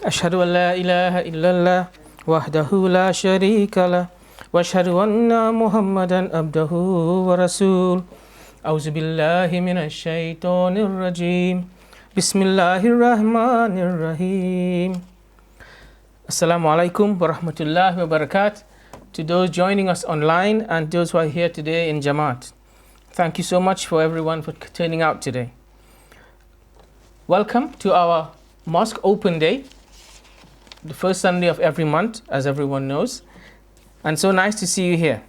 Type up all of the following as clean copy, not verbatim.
أشهد أن لا إله إلا الله وحده لا شريك له وأشهد أن محمدا عبده ورسوله أعوذ بالله من الشيطان الرجيم بسم الله الرحمن الرحيم Assalamu alaikum wa rahmatullahi wa barakatuh to those joining us online and those who are here today in Jamaat. Thank you so much for everyone for turning out today. Welcome to our Mosque Open Day, the first Sunday of every month, as everyone knows. And so nice to see you here.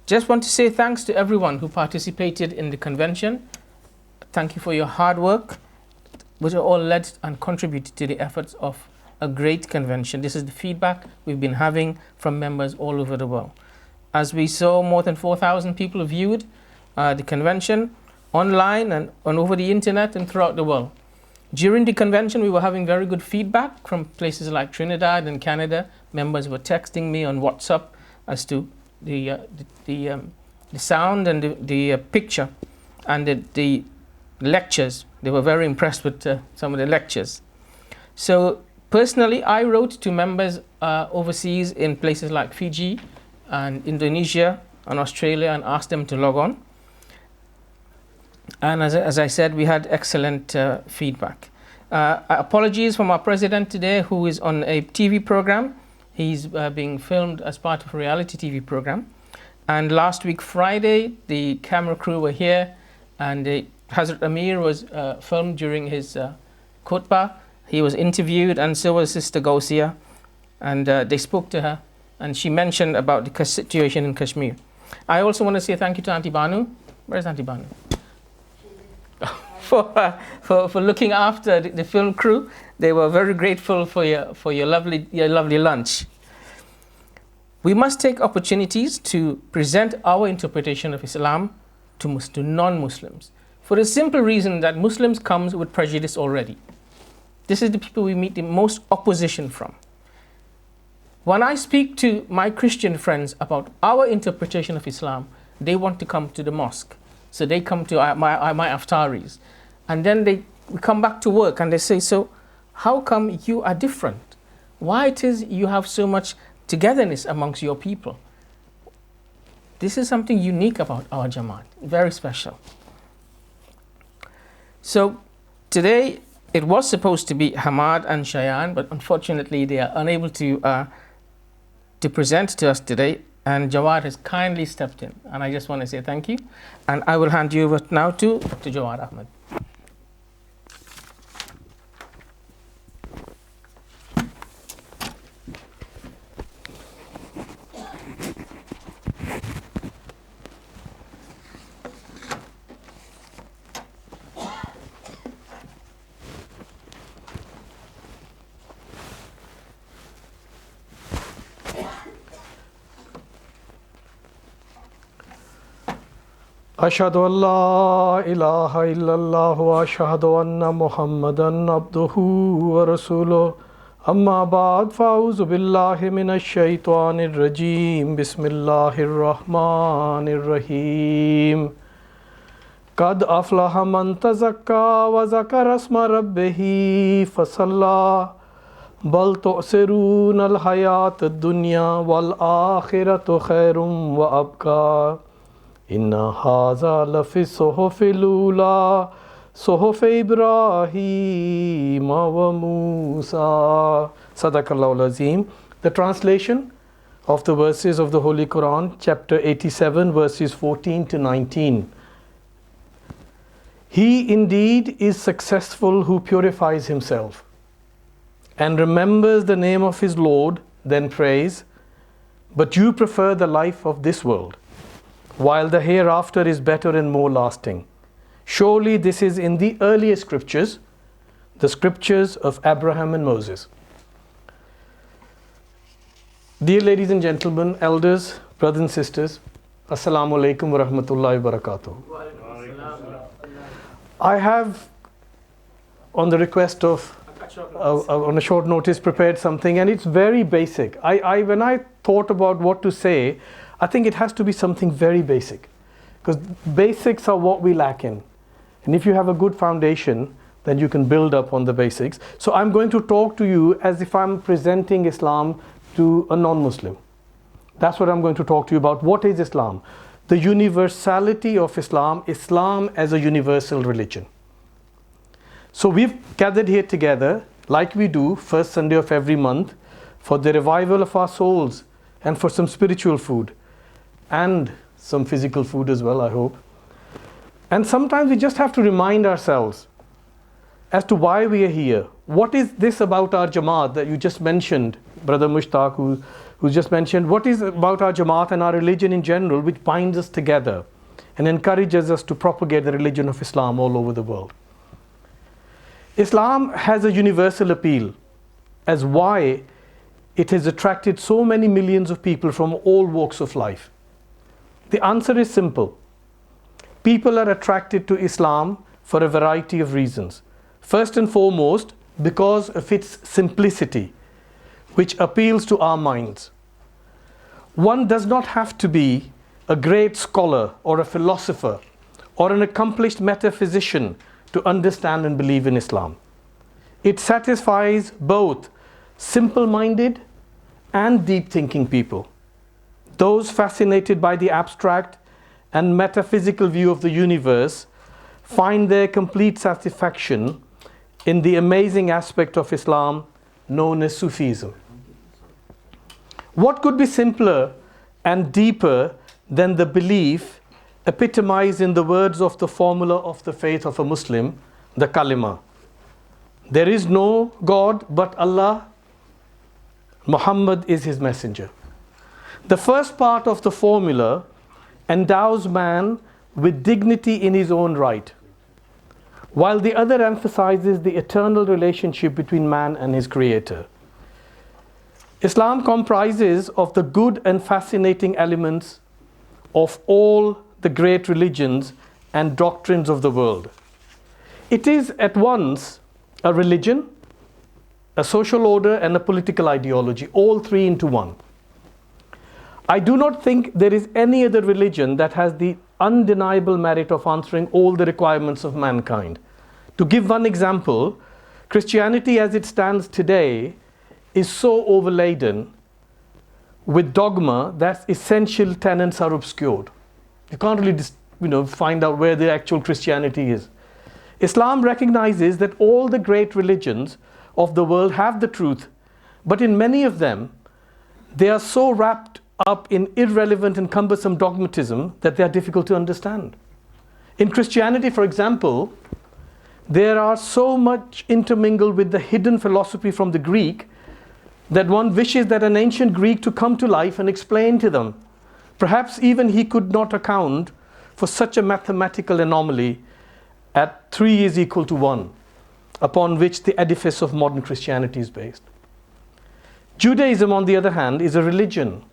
Just want to say thanks to everyone who participated in the convention. Thank you for your hard work, which are all led and contributed to the efforts of a great convention. This is the feedback we've been having from members all over the world. As we saw, more than 4,000 people viewed the convention online and over the internet and throughout the world. During the convention, we were having very good feedback from places like Trinidad and Canada. Members were texting me on WhatsApp as to the sound and the picture and the lectures. They were very impressed with some of the lectures. So personally, I wrote to members overseas in places like Fiji and Indonesia and Australia and asked them to log on. And as I said, we had excellent feedback. Apologies from our president today, who is on a TV program. He's being filmed as part of a reality TV program. And last week, Friday, the camera crew were here, and Hazrat Amir was filmed during his Khutba. He was interviewed, and so was Sister Gausia. And they spoke to her, and she mentioned about the situation in Kashmir. I also want to say thank you to Auntie Banu. Where's Auntie Banu? for looking after the film crew. They were very grateful for your lovely lunch. We must take opportunities to present our interpretation of Islam to non-Muslims, for the simple reason that Muslims comes with prejudice already. This is the people we meet the most opposition from. When I speak to my Christian friends about our interpretation of Islam, they want to come to the mosque. So they come to my iftaris. And then we come back to work and they say, so how come you are different? Why it is you have so much togetherness amongst your people? This is something unique about our Jamaat, very special. So today it was supposed to be Hamad and Shayan, but unfortunately they are unable to present to us today. And Jawad has kindly stepped in. And I just want to say thank you. And I will hand you over now to Dr. Jawad Ahmed. أشهد أن لا إله إلا الله وأشهد أن محمدا عبده ورسوله أما بعد فأعوذ بالله من الشيطان الرجيم بسم الله الرحمن الرحيم قد أفلح من تزكى وذكر اسم ربه فصلى بل تؤثرون الحياة الدنيا والآخرة خير وأبقى إن هذا لفي الصحف الأولى صحف إبراهيم وموسى صدق الله العظيم. The translation of the verses of the Holy Quran, chapter 87, verses 14 to 19. He indeed is successful who purifies himself and remembers the name of his Lord, then prays, but you prefer the life of this world, while the hereafter is better and more lasting. Surely this is in the earlier scriptures, the scriptures of Abraham and Moses. Dear ladies and gentlemen, elders, brothers and sisters, Assalamu alaikum wa rahmatullahi wa barakatuh. I have, on the request of, on a short notice, prepared something, and it's very basic. When I thought about what to say, I think it has to be something very basic, because basics are what we lack in. And if you have a good foundation, then you can build up on the basics. So I'm going to talk to you as if I'm presenting Islam to a non-Muslim. That's what I'm going to talk to you about. What is Islam? The universality of Islam, Islam as a universal religion. So we've gathered here together, like we do, first Sunday of every month, for the revival of our souls and for some spiritual food and some physical food as well, I hope. And sometimes we just have to remind ourselves as to why we are here. What is this about our Jamaat that you just mentioned, Brother Mushtaq, who just mentioned? What is about our Jamaat and our religion in general which binds us together and encourages us to propagate the religion of Islam all over the world? Islam has a universal appeal as why it has attracted so many millions of people from all walks of life. The answer is simple. People are attracted to Islam for a variety of reasons. First and foremost, because of its simplicity, which appeals to our minds. One does not have to be a great scholar or a philosopher or an accomplished metaphysician to understand and believe in Islam. It satisfies both simple-minded and deep-thinking people. Those fascinated by the abstract and metaphysical view of the universe find their complete satisfaction in the amazing aspect of Islam known as Sufism. What could be simpler and deeper than the belief epitomized in the words of the formula of the faith of a Muslim, the kalima? There is no God but Allah. Muhammad is his messenger. The first part of the formula endows man with dignity in his own right, while the other emphasizes the eternal relationship between man and his creator. Islam comprises of the good and fascinating elements of all the great religions and doctrines of the world. It is at once a religion, a social order, and a political ideology, all three into one. I do not think there is any other religion that has the undeniable merit of answering all the requirements of mankind. To give one example, Christianity as it stands today is so overladen with dogma that essential tenets are obscured. You can't really find out where the actual Christianity is. Islam recognizes that all the great religions of the world have the truth, but in many of them, they are so wrapped up in irrelevant and cumbersome dogmatism that they are difficult to understand. In Christianity, for example, there are so much intermingled with the hidden philosophy from the Greek that one wishes that an ancient Greek to come to life and explain to them. Perhaps even he could not account for such a mathematical anomaly at 3 is equal to 1, upon which the edifice of modern Christianity is based. Judaism, on the other hand, is a religion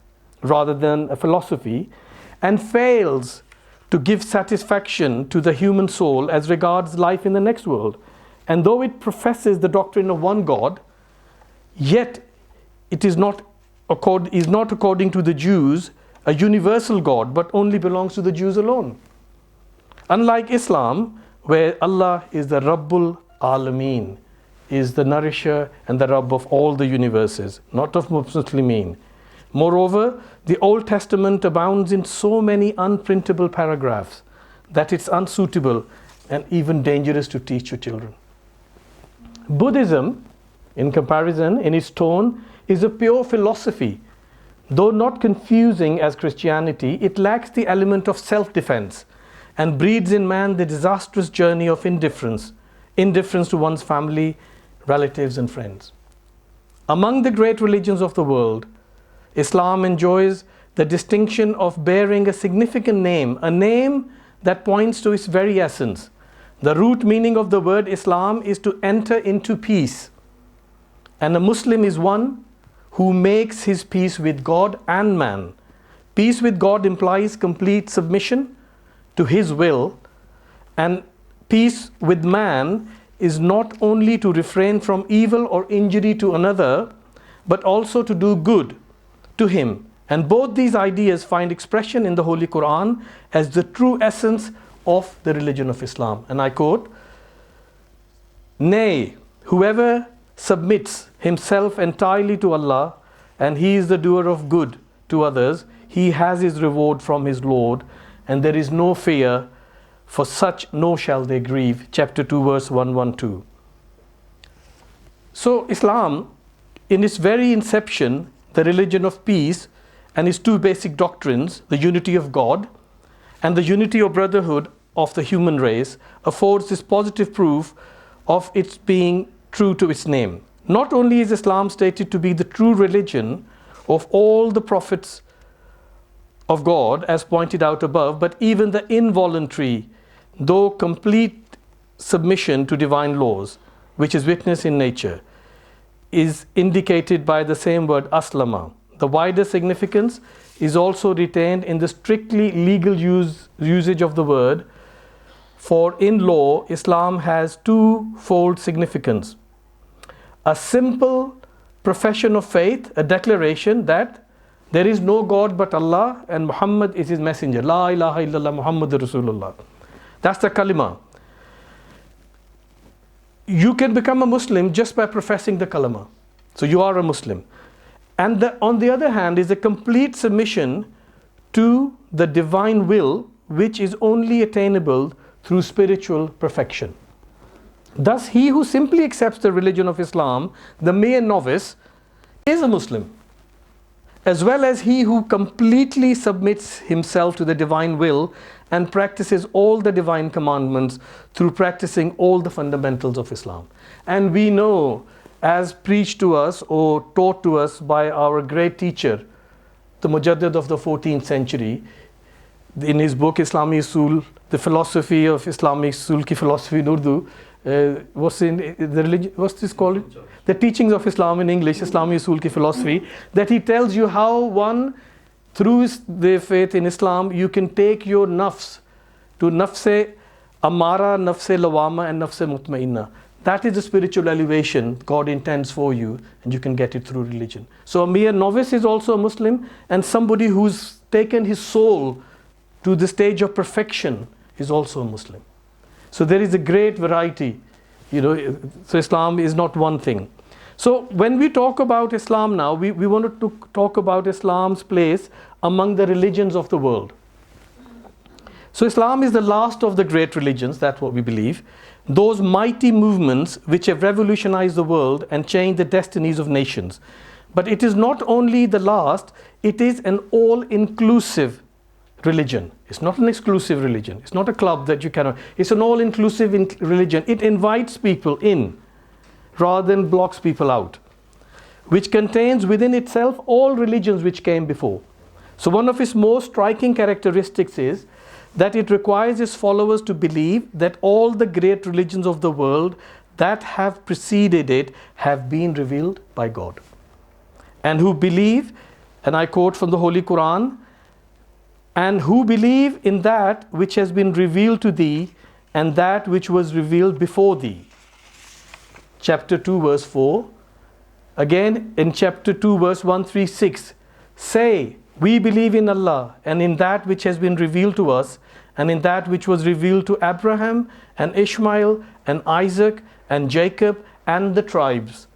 rather than a philosophy, and fails to give satisfaction to the human soul as regards life in the next world. And though it professes the doctrine of one God, yet it is not according to the Jews a universal God, but only belongs to the Jews alone. Unlike Islam, where Allah is the Rabbul Alameen, is the nourisher and the Rabb of all the universes, not of Muslimin. Moreover, the Old Testament abounds in so many unprintable paragraphs that it's unsuitable and even dangerous to teach your children. Buddhism, in comparison, in its tone, is a pure philosophy. Though not confusing as Christianity, it lacks the element of self-defense and breeds in man the disastrous journey of indifference to one's family, relatives, and friends. Among the great religions of the world, Islam enjoys the distinction of bearing a significant name, a name that points to its very essence. The root meaning of the word Islam is to enter into peace. And a Muslim is one who makes his peace with God and man. Peace with God implies complete submission to his will, and peace with man is not only to refrain from evil or injury to another, but also to do good to him. And both these ideas find expression in the Holy Quran as the true essence of the religion of Islam. And I quote, Nay, whoever submits himself entirely to Allah, and he is the doer of good to others, he has his reward from his Lord, and there is no fear, for such nor shall they grieve. Chapter 2, verse 112. So Islam, in its very inception, the religion of peace, and its two basic doctrines, the unity of God and the unity or brotherhood of the human race, affords this positive proof of its being true to its name. Not only is Islam stated to be the true religion of all the prophets of God, as pointed out above, but even the involuntary, though complete submission to divine laws, which is witnessed in nature, is indicated by the same word aslama. The wider significance is also retained in the strictly legal usage of the word, for in law, Islam has twofold significance. A simple profession of faith, a declaration that there is no God but Allah and Muhammad is his messenger. La ilaha illallah Muhammadur Rasulullah. That's the kalima. You can become a Muslim just by professing the kalima. So you are a Muslim. And on the other hand is a complete submission to the divine will, which is only attainable through spiritual perfection. Thus, he who simply accepts the religion of Islam, the mere novice, is a Muslim, as well as he who completely submits himself to the divine will and practices all the divine commandments through practicing all the fundamentals of Islam. And we know, as preached to us or taught to us by our great teacher, the Mujaddid of the 14th century, in his book Islami Usul, the philosophy of Islamic Usul ki philosophy in Urdu, what's this called? The teachings of Islam in English, Islami Usul ki philosophy, that he tells you how one, through their faith in Islam, you can take your nafs to nafse amara, nafse lawama, and nafse mutmainna. That is the spiritual elevation God intends for you, and you can get it through religion. So a mere novice is also a Muslim, and somebody who's taken his soul to the stage of perfection is also a Muslim. So there is a great variety, so Islam is not one thing. So when we talk about Islam now, we wanted to talk about Islam's place among the religions of the world. So Islam is the last of the great religions, that's what we believe. Those mighty movements which have revolutionized the world and changed the destinies of nations. But it is not only the last, it is an all-inclusive religion. It's not an exclusive religion. It's not a club that you cannot. It's an all-inclusive religion. It invites people in rather than blocks people out, which contains within itself all religions which came before. So one of its most striking characteristics is that it requires its followers to believe that all the great religions of the world that have preceded it have been revealed by God. And who believe, and I quote from the Holy Quran, and who believe in that which has been revealed to thee and that which was revealed before thee. Chapter 2 verse 4. Again in chapter 2 verse 136. Say, we believe in Allah and in that which has been revealed to us and in that which was revealed to Abraham and Ishmael and Isaac and Jacob and the tribes,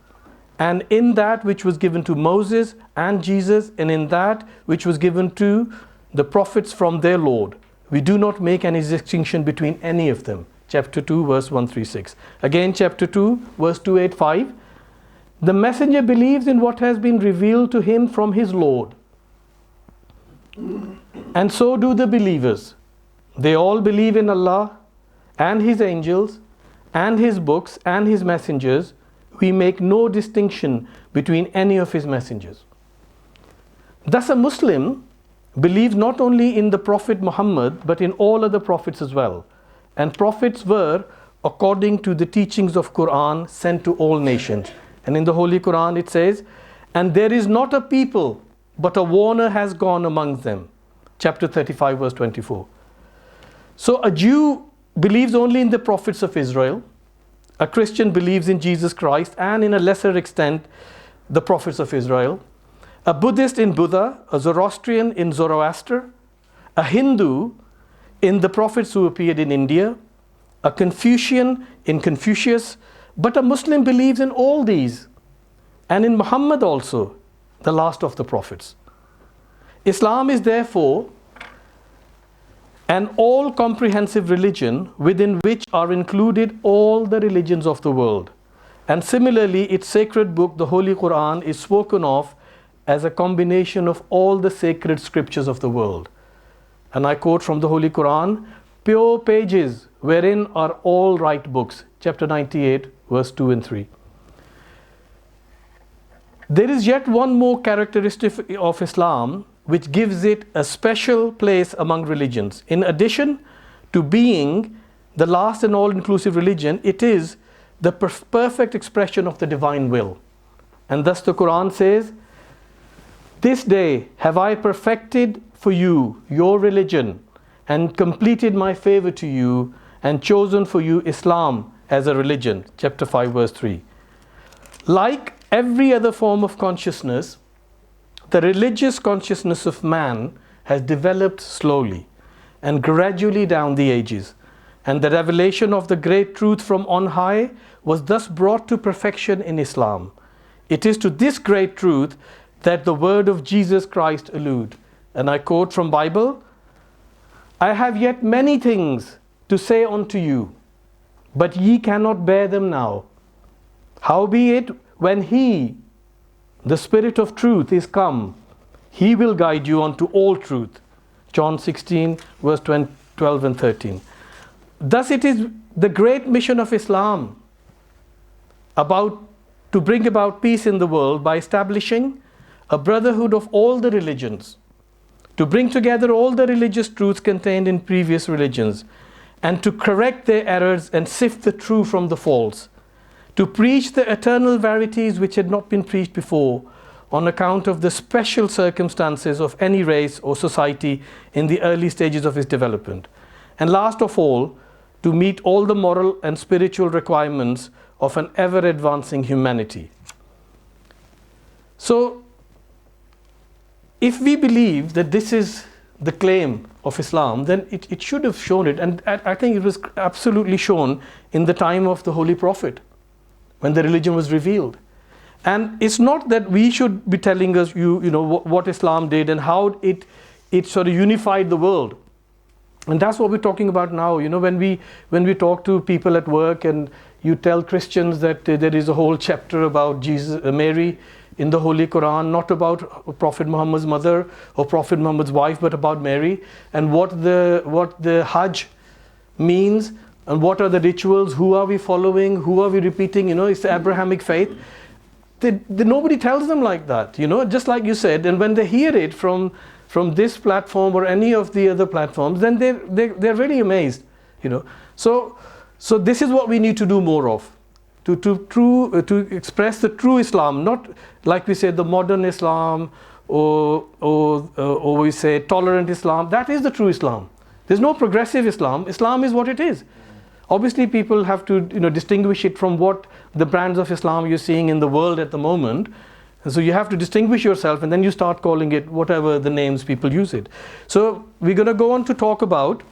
and in that which was given to Moses and Jesus, and in that which was given to the prophets from their Lord. We do not make any distinction between any of them. Chapter 2 verse 136. Again chapter 2 verse 285. The messenger believes in what has been revealed to him from his Lord. And so do the believers. They all believe in Allah and his angels and his books and his messengers. We make no distinction between any of his messengers. Thus a Muslim believes not only in the Prophet Muhammad but in all other prophets as well. And prophets were, according to the teachings of Quran, sent to all nations. And in the Holy Quran it says, and there is not a people but a warner has gone among them. Chapter 35 verse 24. So a Jew believes only in the prophets of Israel. A Christian believes in Jesus Christ and in a lesser extent the prophets of Israel. A Buddhist in Buddha, a Zoroastrian in Zoroaster, a Hindu in the prophets who appeared in India, a Confucian in Confucius, But a Muslim believes in all these, and in Muhammad also, the last of the prophets. Islam is therefore an all-comprehensive religion within which are included all the religions of the world. And similarly, its sacred book, the Holy Quran, is spoken of as a combination of all the sacred scriptures of the world. And I quote from the Holy Quran, pure pages wherein are all right books, chapter 98, verse 2 and 3. There is yet one more characteristic of Islam which gives it a special place among religions. In addition to being the last and all-inclusive religion, it is the perfect expression of the divine will. And thus the Quran says, "This day have I perfected for you your religion and completed my favor to you and chosen for you Islam as a religion." Chapter 5, verse 3. Like every other form of consciousness, the religious consciousness of man has developed slowly and gradually down the ages, and the revelation of the great truth from on high was thus brought to perfection in Islam. It is to this great truth that the word of Jesus Christ allude. And I quote from Bible, "I have yet many things to say unto you, but ye cannot bear them now. Howbeit, when He, the Spirit of truth, is come, He will guide you unto all truth." John 16, verse 12 and 13. Thus it is the great mission of Islam to bring about peace in the world by establishing a brotherhood of all the religions, to bring together all the religious truths contained in previous religions, and to correct their errors and sift the true from the false, to preach the eternal verities which had not been preached before on account of the special circumstances of any race or society in the early stages of its development, and last of all, to meet all the moral and spiritual requirements of an ever-advancing humanity. So, if we believe that this is the claim of Islam, then it should have shown it, and I think it was absolutely shown in the time of the Holy Prophet, when the religion was revealed. And it's not that we should be telling us, what Islam did and how it sort of unified the world. And that's what we're talking about now. When we talk to people at work and you tell Christians that there is a whole chapter about Mary in the Holy Quran, not about Prophet Muhammad's mother or Prophet Muhammad's wife, but about Mary, and what the Hajj means, and what are the rituals, who are we following, who are we repeating, it's the Abrahamic faith. Nobody tells them like that, just like you said. And when they hear it from this platform or any of the other platforms, then they're really amazed, So this is what we need to do more of, to express the true Islam, not like we say the modern Islam or we say tolerant Islam. That is the true Islam. There's no progressive Islam. Islam is what it is. Obviously, people have to distinguish it from what the brands of Islam you're seeing in the world at the moment. And so you have to distinguish yourself, and then you start calling it whatever the names people use it. So we're going to go on to talk about,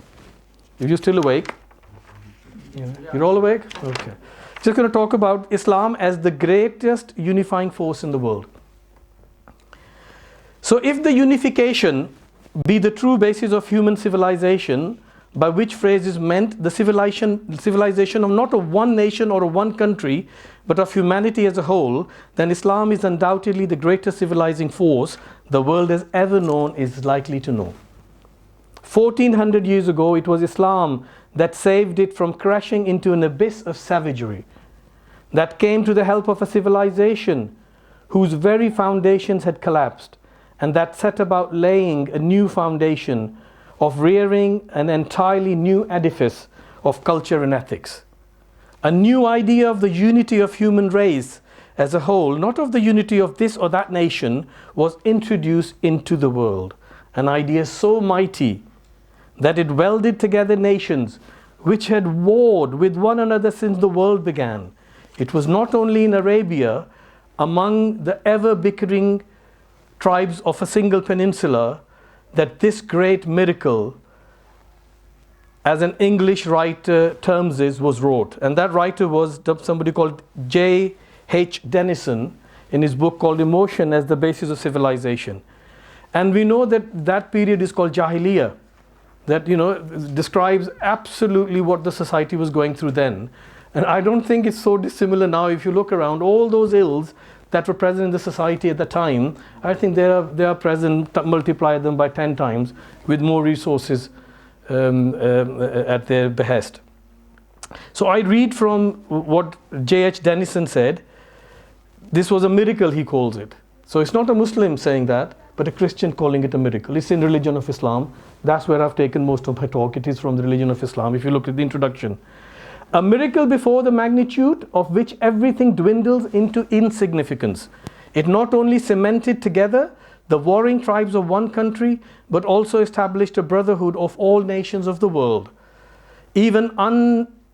if you're still awake, you're all awake? Okay. Just going to talk about Islam as the greatest unifying force in the world. So if the unification be the true basis of human civilization, by which phrase is meant the civilization of not of one nation or of one country, but of humanity as a whole, then Islam is undoubtedly the greatest civilizing force the world has ever known, is likely to know. 1400 years ago, it was Islam that saved it from crashing into an abyss of savagery, that came to the help of a civilization whose very foundations had collapsed, and that set about laying a new foundation of rearing an entirely new edifice of culture and ethics. A new idea of the unity of human race as a whole, not of the unity of this or that nation, was introduced into the world. An idea so mighty that it welded together nations which had warred with one another since the world began. It was not only in Arabia, among the ever bickering tribes of a single peninsula, that this great miracle as an English writer terms it, was wrote. And that writer was somebody called J.H. Denison in his book called Emotion as the Basis of Civilization. And we know that that period is called Jahiliyyah, that, you know, describes absolutely what the society was going through then. And I don't think it's so dissimilar now. If you look around, all those ills that were present in the society at the time, I think they are present, multiply them by 10 times with more resources at their behest. So I read from what J.H. Denison said. This was a miracle, he calls it. So it's not a Muslim saying that, but a Christian calling it a miracle. It's in religion of Islam. That's where I've taken most of my talk. It is from the religion of Islam, if you look at the introduction. A miracle before the magnitude of which everything dwindles into insignificance. It not only cemented together the warring tribes of one country, but also established a brotherhood of all nations of the world, even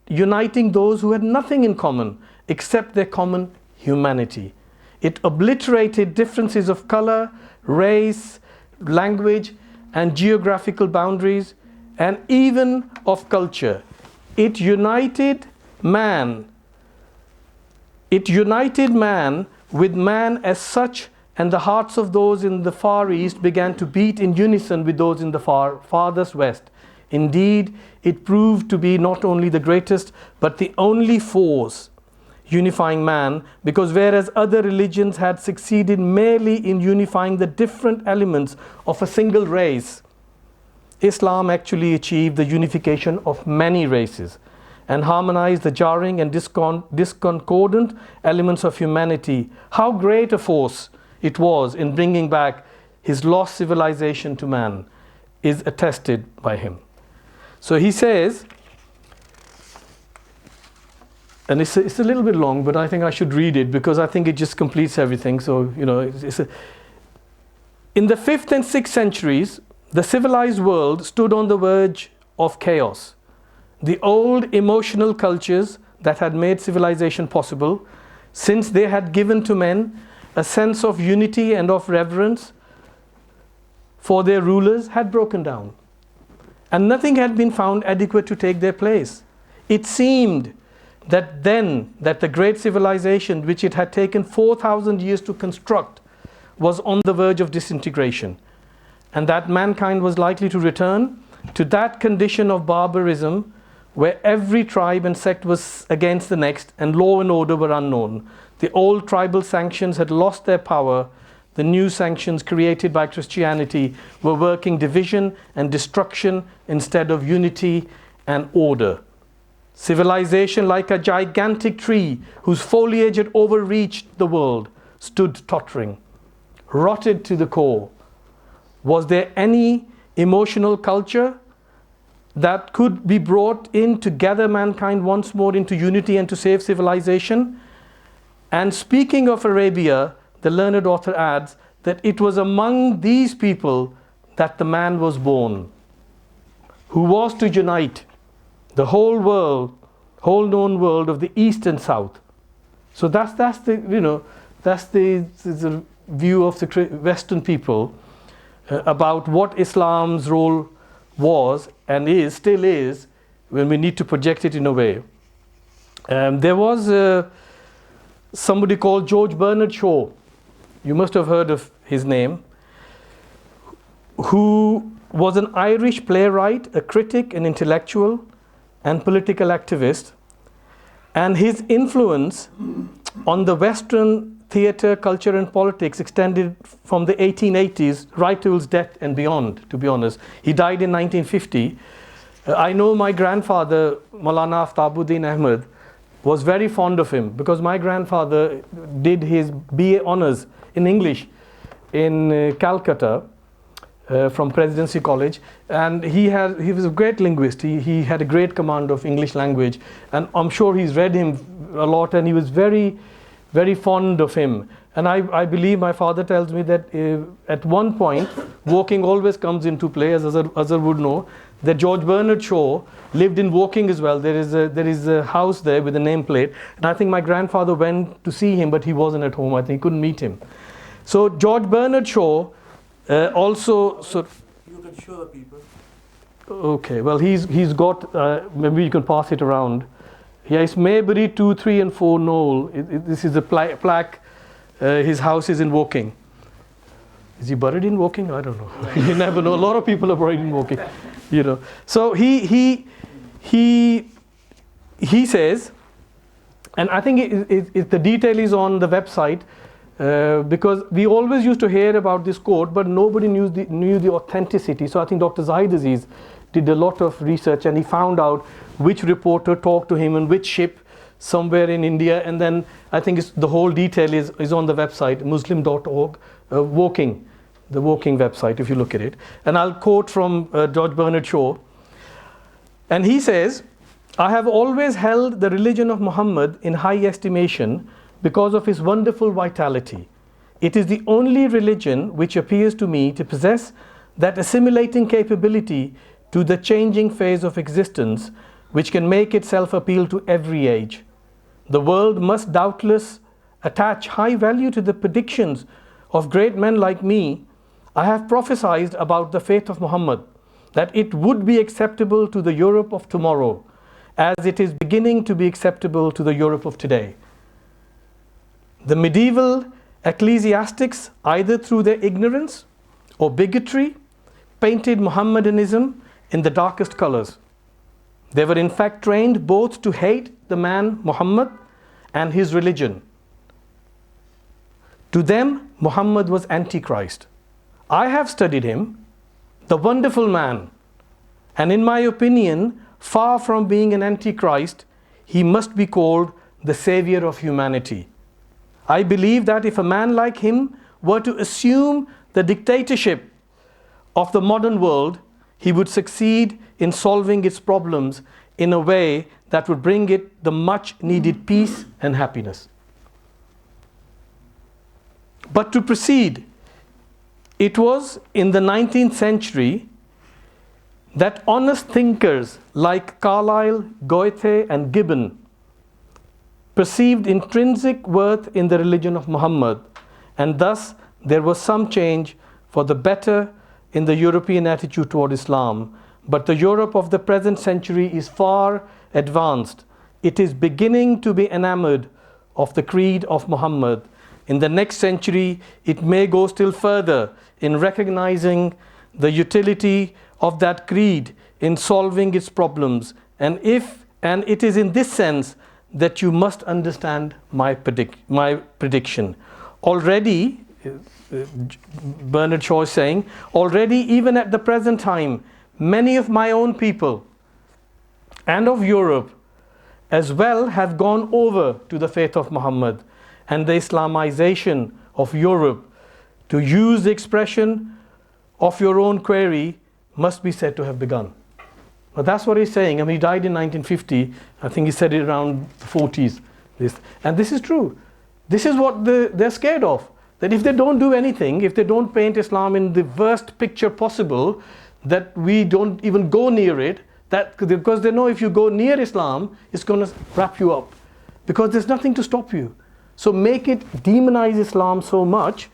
uniting those who had nothing in common except their common humanity. It obliterated differences of color, race, language, and geographical boundaries, and even of culture. It united man. It united man with man as such, and the hearts of those in the Far East began to beat in unison with those in the farthest West. Indeed, it proved to be not only the greatest, but the only force unifying man, because whereas other religions had succeeded merely in unifying the different elements of a single race, Islam actually achieved the unification of many races and harmonized the jarring and discordant elements of humanity. How great a force it was in bringing back his lost civilization to man is attested by him. So he says, and it's a little bit long, but I think I should read it because I think it just completes everything. So, you know, in the 5th and 6th centuries, the civilized world stood on the verge of chaos. The old emotional cultures that had made civilization possible, since they had given to men a sense of unity and of reverence for their rulers, had broken down. And nothing had been found adequate to take their place. It seemed that then, that the great civilization which it had taken 4,000 years to construct was on the verge of disintegration, and that mankind was likely to return to that condition of barbarism where every tribe and sect was against the next and law and order were unknown. The old tribal sanctions had lost their power. The new sanctions created by Christianity were working division and destruction instead of unity and order. Civilization, like a gigantic tree whose foliage had overreached the world, stood tottering, rotted to the core. Was there any emotional culture that could be brought in to gather mankind once more into unity and to save civilization? And speaking of Arabia, the learned author adds that it was among these people that the man was born, who was to unite the whole world, whole known world of the East and South. So that's the, you know, that's the view of the Western people about what Islam's role was and is, still is, when we need to project it in a way. There was somebody called George Bernard Shaw. You must have heard of his name, who was an Irish playwright, a critic, an intellectual, and political activist. And his influence on the Western theatre, culture, and politics extended from the 1880s right till his death and beyond, to be honest. He died in 1950. I know my grandfather, Maulana Aftabuddin Ahmed, was very fond of him because my grandfather did his BA honours in English in Calcutta from Presidency College, and he was a great linguist. He had a great command of English language, and I'm sure he's read him a lot, and he was very, very fond of him. And I believe my father tells me that at one point, Woking always comes into play, as Azhar would know, that George Bernard Shaw lived in Woking as well. There is a house there with a nameplate, and I think my grandfather went to see him, but he wasn't at home. I think he couldn't meet him. So George Bernard Shaw also... So you can show the people. Okay, well, he's got, maybe you can pass it around. Yeah, it's Maybury 2, 3 and 4 Knoll. This is a plaque. His house is in Woking. Is he buried in Woking? I don't know. You never know. A lot of people are buried in Woking, you know. So he says, and I think the detail is on the website, because we always used to hear about this quote, but nobody knew the authenticity. So I think Dr. Zahid Aziz did a lot of research, and he found out which reporter talked to him and which ship somewhere in India, and then I think the whole detail is on the website, muslim.org, Woking, the Woking website, if you look at it. And I'll quote from George Bernard Shaw, and he says, "I have always held the religion of Muhammad in high estimation because of his wonderful vitality. It is the only religion which appears to me to possess that assimilating capability to the changing phase of existence which can make itself appeal to every age. The world must doubtless attach high value to the predictions of great men like me. I have prophesied about the faith of Muhammad, that it would be acceptable to the Europe of tomorrow, as it is beginning to be acceptable to the Europe of today. The medieval ecclesiastics, either through their ignorance or bigotry, painted Mohammedanism in the darkest colors. They were in fact trained both to hate the man Muhammad and his religion. To them, Muhammad was Antichrist. I have studied him, the wonderful man, and in my opinion, far from being an Antichrist, he must be called the savior of humanity. I believe that if a man like him were to assume the dictatorship of the modern world, he would succeed in solving its problems in a way that would bring it the much needed peace and happiness." But to proceed, it was in the 19th century that honest thinkers like Carlyle, Goethe and Gibbon perceived intrinsic worth in the religion of Muhammad, and thus there was some change for the better in the European attitude toward Islam. But the Europe of the present century is far advanced. It is beginning to be enamored of the creed of Muhammad. In the next century, it may go still further in recognizing the utility of that creed in solving its problems. And it is in this sense that you must understand my prediction. Already, Bernard Shaw is saying, already even at the present time, many of my own people and of Europe as well have gone over to the faith of Muhammad, and the Islamization of Europe, to use the expression of your own query, must be said to have begun. But that's what he's saying. I mean, he died in 1950. I think he said it around the 40s. And this is true. This is what they're scared of. That if they don't do anything, if they don't paint Islam in the worst picture possible, that we don't even go near it, because they know if you go near Islam, it's going to wrap you up. Because there's nothing to stop you. So make it demonize Islam so much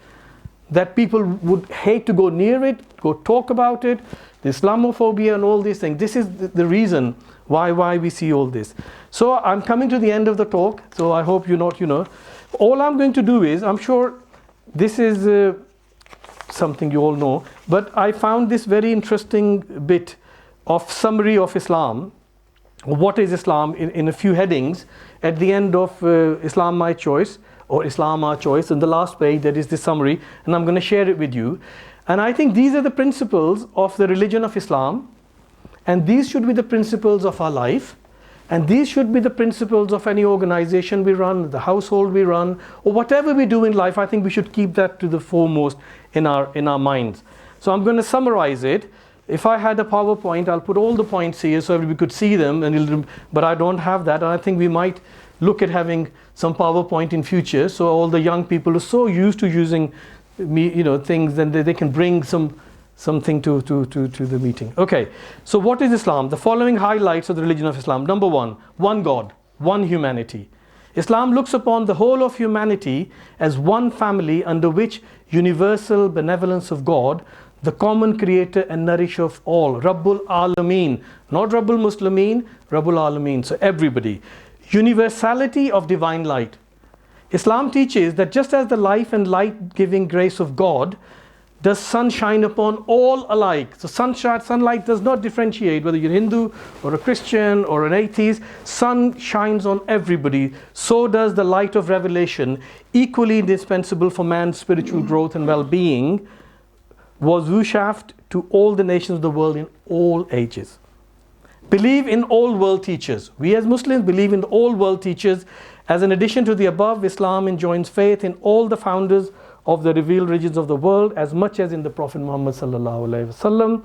that people would hate to go near it, go talk about it, the Islamophobia and all these things. This is the reason why we see all this. So I'm coming to the end of the talk, so I hope you're not, all I'm going to do is, I'm sure this is something you all know, but I found this very interesting bit of summary of Islam. What is Islam in a few headings at the end of Islam My Choice or Islam Our Choice. In the last page there is this summary, and I'm going to share it with you. And I think these are the principles of the religion of Islam, and these should be the principles of our life, and these should be the principles of any organization we run, the household we run, or whatever we do in life. I think we should keep that to the foremost in our minds. So I'm going to summarize it. If I had a PowerPoint, I'll put all the points here so we could see them, but I don't have that, and I think we might look at having some PowerPoint in future, so all the young people are so used to using things, then they can bring something to the meeting. Okay, so what is Islam? The following highlights of the religion of Islam. Number one God, one humanity. Islam looks upon the whole of humanity as one family under which universal benevolence of God, the common creator and nourisher of all. Rabbul Alameen, not Rabbul Muslimeen, Rabbul Alameen, so everybody. Universality of divine light. Islam teaches that just as the life and light-giving grace of God does sun shine upon all alike. So sunlight does not differentiate whether you're Hindu or a Christian or an atheist. Sun shines on everybody. So does the light of revelation, equally indispensable for man's spiritual growth and well-being, was wushaft to all the nations of the world in all ages. Believe in all world teachers. We as Muslims believe in all world teachers. As in addition to the above, Islam enjoins faith in all the founders of the revealed religions of the world as much as in the Prophet Muhammad sallallahu alaihi wasallam,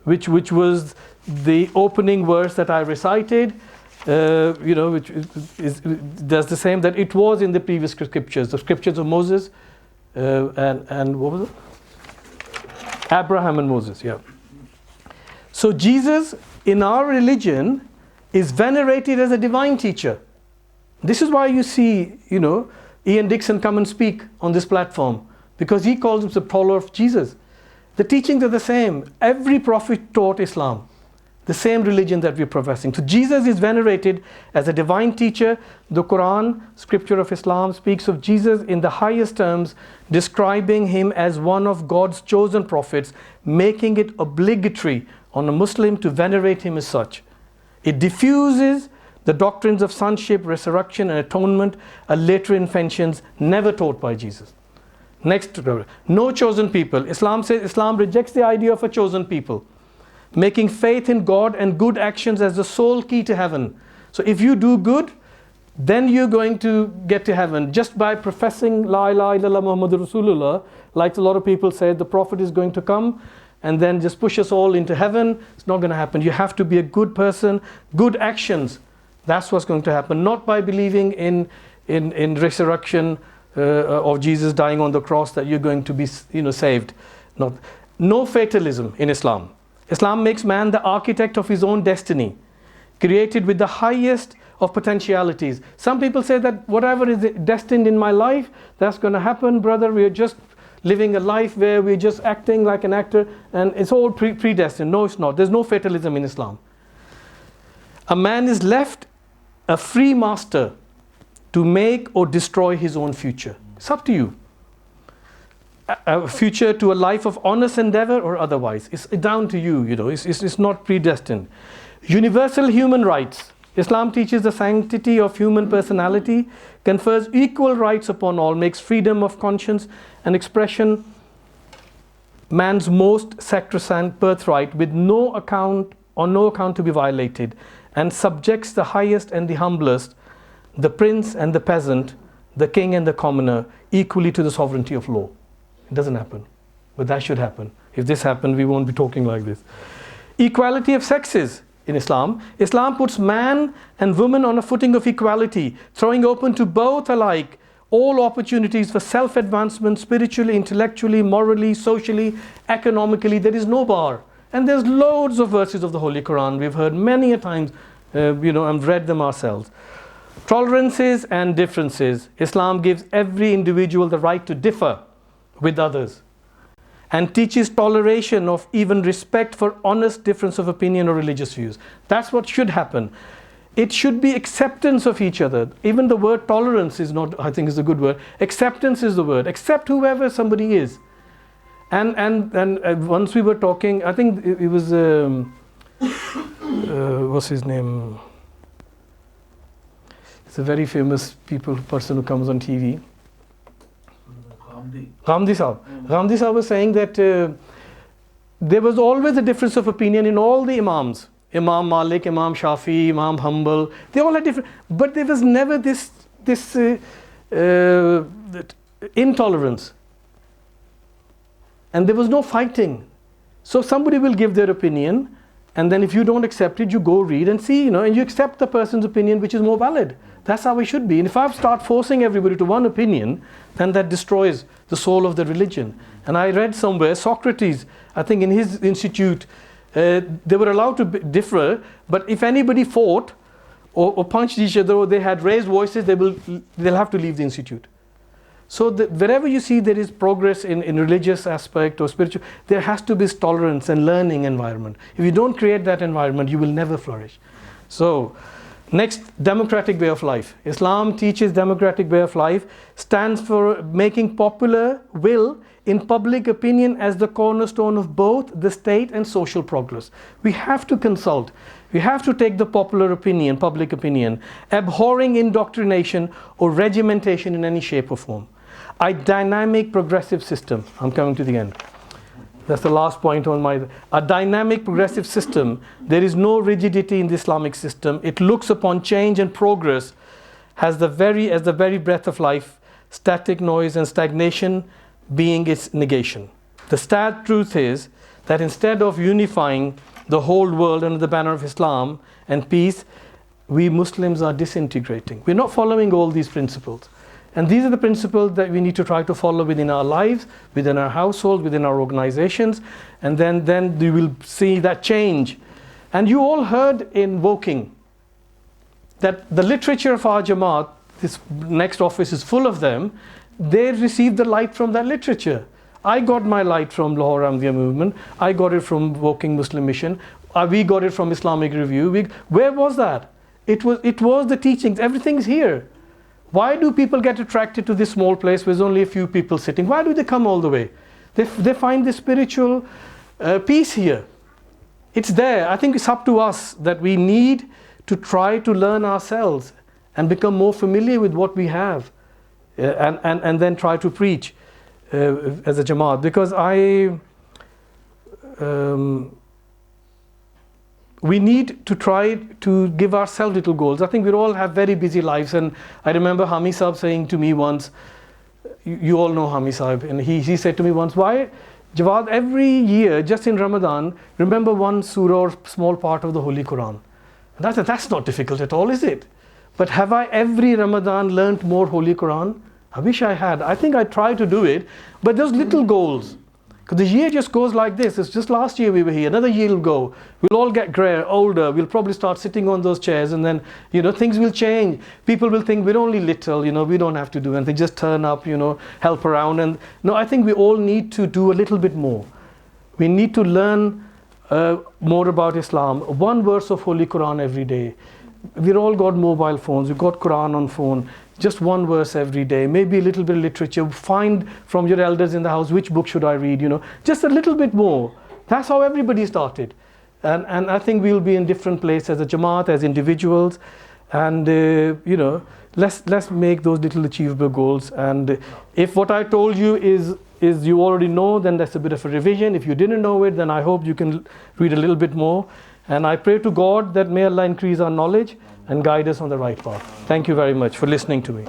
which was the opening verse that I recited, which does the same, that it was in the previous scriptures, the scriptures of Moses and what was it? Abraham and Moses, yeah. So Jesus in our religion is venerated as a divine teacher. This is why you see, Ian Dixon come and speak on this platform, because he calls himself the follower of Jesus. The teachings are the same. Every prophet taught Islam, the same religion that we're professing. So Jesus is venerated as a divine teacher. The Quran, scripture of Islam, speaks of Jesus in the highest terms, describing him as one of God's chosen prophets, making it obligatory on a Muslim to venerate him as such. It diffuses the doctrines of sonship, resurrection and atonement are later inventions never taught by Jesus. Next, no chosen people. Islam says Islam rejects the idea of a chosen people, making faith in God and good actions as the sole key to heaven. So if you do good, then you're going to get to heaven. Just by professing La ilaha illallah Muhammadur Rasulullah, like a lot of people say, the Prophet is going to come and then just push us all into heaven. It's not going to happen. You have to be a good person, good actions. That's what's going to happen, not by believing in resurrection of Jesus dying on the cross that you're going to be saved. No fatalism in Islam. Islam makes man the architect of his own destiny, created with the highest of potentialities. Some people say that whatever is destined in my life, that's going to happen, brother. We are just living a life where we're just acting like an actor and it's all predestined. No, it's not. There's no fatalism in Islam. A man is left a free master to make or destroy his own future. It's up to you. A future to a life of honest endeavor or otherwise. It's down to you, It's not predestined. Universal human rights. Islam teaches the sanctity of human personality, confers equal rights upon all, makes freedom of conscience and expression man's most sacrosanct birthright with no account to be violated, and subjects the highest and the humblest, the prince and the peasant, the king and the commoner, equally to the sovereignty of law. It doesn't happen, but that should happen. If this happened, we won't be talking like this. Equality of sexes in Islam. Islam puts man and woman on a footing of equality, throwing open to both alike all opportunities for self-advancement, spiritually, intellectually, morally, socially, economically. There is no bar. And there's loads of verses of the Holy Quran. We've heard many a times, and read them ourselves. Tolerances and differences. Islam gives every individual the right to differ with others and teaches toleration of even respect for honest difference of opinion or religious views. That's what should happen. It should be acceptance of each other. Even the word tolerance is not, I think is a good word. Acceptance is the word. Accept whoever somebody is. And once we were talking, I think it was, what's his name? It's a very famous person who comes on TV. Ghamdi Sahib. Ghamdi Sahib was saying that there was always a difference of opinion in all the Imams. Imam Malik, Imam Shafi, Imam Hanbal. They all had different, but there was never this intolerance. And there was no fighting. So somebody will give their opinion, and then if you don't accept it, you go read and see, and you accept the person's opinion which is more valid. That's how it should be. And if I start forcing everybody to one opinion, then that destroys the soul of the religion. And I read somewhere, Socrates, I think in his institute, they were allowed to differ, but if anybody fought or punched each other or they had raised voices, they'll have to leave the institute. So wherever you see there is progress in religious aspect or spiritual, there has to be tolerance and learning environment. If you don't create that environment, you will never flourish. So, next, democratic way of life. Islam teaches democratic way of life, stands for making popular will in public opinion as the cornerstone of both the state and social progress. We have to consult. We have to take the popular opinion, public opinion, abhorring indoctrination or regimentation in any shape or form. A dynamic progressive system. I'm coming to the end. That's the last point on a dynamic progressive system. There is no rigidity in the Islamic system. It looks upon change and progress as the very breath of life, static noise and stagnation being its negation. The sad truth is that instead of unifying the whole world under the banner of Islam and peace, we Muslims are disintegrating. We're not following all these principles. And these are the principles that we need to try to follow within our lives, within our household, within our organizations, and then you will see that change. And you all heard in Woking that the literature of our Jamaat, this next office is full of them, they received the light from that literature. I got my light from Lahore Ahmadiyya movement, I got it from Woking Muslim Mission, we got it from Islamic Review. Where was that? It was the teachings, everything's here. Why do people get attracted to this small place where there's only a few people sitting? Why do they come all the way? They find the spiritual peace here. It's there. I think it's up to us that we need to try to learn ourselves and become more familiar with what we have, and then try to preach as a Jamaat. Because we need to try to give ourselves little goals. I think we all have very busy lives, and I remember Hami Sahib saying to me once, you all know Hami Sahib, and he said to me once, why, Jawad, every year, just in Ramadan, remember one surah or small part of the Holy Quran. And I said, that's not difficult at all, is it? But have I every Ramadan learnt more Holy Quran? I wish I had. I think I try to do it, but those little goals. Because the year just goes like this. It's just last year we were here, another year will go. We'll all get grey, older, we'll probably start sitting on those chairs, and then, things will change. People will think we're only little, we don't have to do anything, just turn up, help around. And no, I think we all need to do a little bit more. We need to learn more about Islam. One verse of Holy Quran every day. We've all got mobile phones, we've got Quran on phone. Just one verse every day, maybe a little bit of literature. Find from your elders in the house, which book should I read, just a little bit more. That's how everybody started. And I think we'll be in different places as a Jamaat, as individuals. And, let's make those little achievable goals. And if what I told you is you already know, then that's a bit of a revision. If you didn't know it, then I hope you can read a little bit more. And I pray to God that may Allah increase our knowledge and guide us on the right path. Thank you very much for listening to me.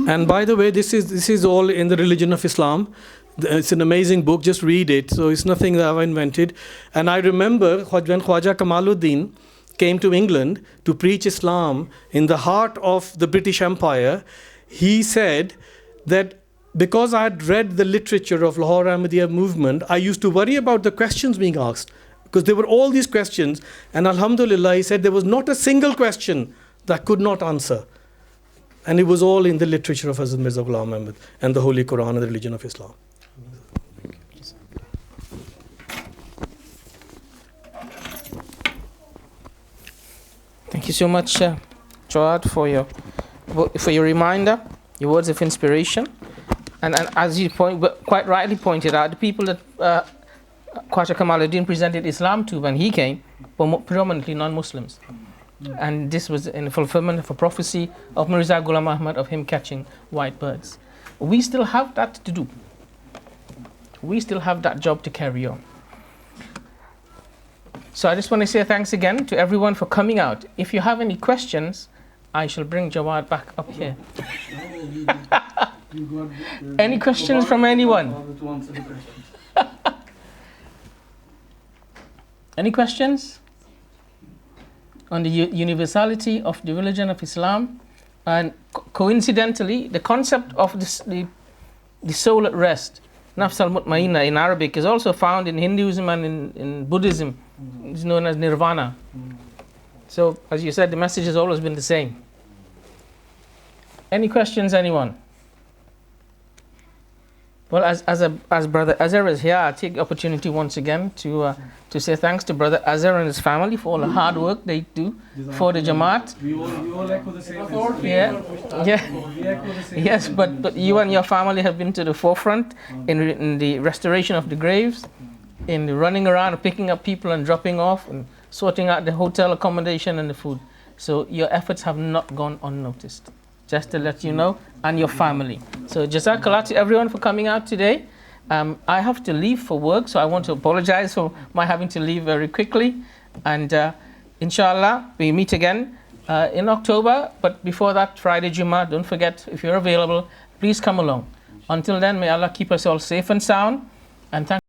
And by the way, this is all in the Religion of Islam. It's an amazing book, just read it. So it's nothing that I've invented. And I remember when Khwaja Kamaluddin came to England to preach Islam in the heart of the British Empire, he said that because I had read the literature of Lahore Ahmadiyya movement, I used to worry about the questions being asked. Because there were all these questions, and Alhamdulillah, he said there was not a single question that could not answer. And it was all in the literature of Hazrat Mirza Ghulam Ahmad and the Holy Quran and the Religion of Islam. Thank you so much, Jawad, for your reminder, your words of inspiration. And as you quite rightly pointed out, the people that Khwaja Kamaluddin presented Islam to when he came were predominantly non-Muslims. And this was in fulfillment of a prophecy of Mirza Ghulam Ahmad of him catching white birds. We still have that to do. We still have that job to carry on. So I just want to say thanks again to everyone for coming out. If you have any questions, I shall bring Jawad back up here. Any questions from anyone? Any questions on the universality of the religion of Islam? And coincidentally, the concept of the soul at rest, Nafs al-Mutmainna in Arabic, is also found in Hinduism and in Buddhism. It's known as nirvana. So, as you said, the message has always been the same. Any questions, anyone? Well, as Brother Azhar is here, I take the opportunity once again to say thanks to Brother Azhar and his family for all the hard work they do for the Jamaat. We all echo the same. Yes, but you and your family have been to the forefront in the restoration of the graves, in the running around and picking up people and dropping off and sorting out the hotel accommodation and the food. So your efforts have not gone unnoticed. Just to let you know, and your family. So Jazakallah to everyone for coming out today. I have to leave for work, so I want to apologize for my having to leave very quickly. And inshallah, we meet again in October. But before that, Friday Jummah, don't forget, if you're available, please come along. Until then, may Allah keep us all safe and sound. And thank